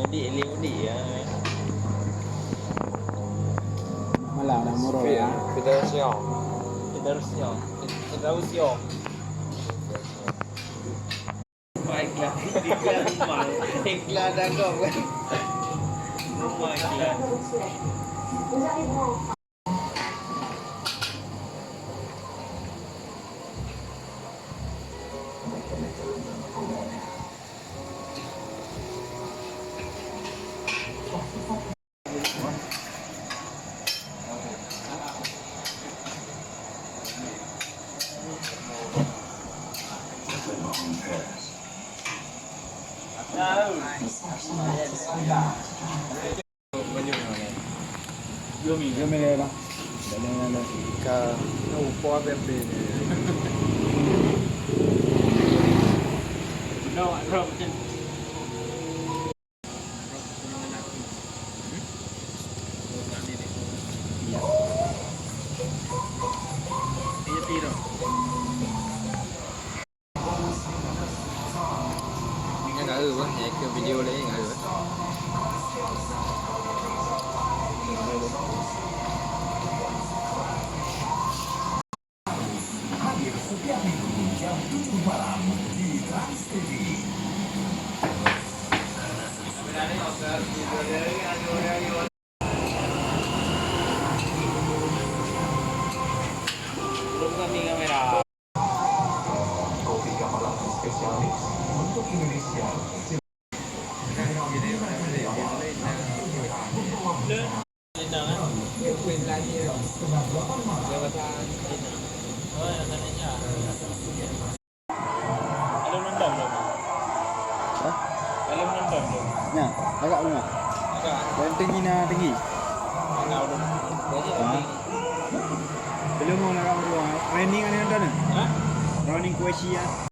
Liu-di ya. Malah dah murah ya. Federation. Baiklah, iklan rumah. Iklan dagang kan. Rumah iklan. Yo me le va. Ka upo bembe ni. No, bro. Tiro. Ini enggak ada kan? Ya ke video lagi enggak ada. Belum kami kamera. Kopi Kamalah spesialis untuk Indonesia. Alam nonton belum? Hah? Alam nonton belum? Ya, agak belum. Agak. Dan tinggi na tinggi. Agak belum. Belum mau nak buat training ni nonton. Hah? Running Croatia.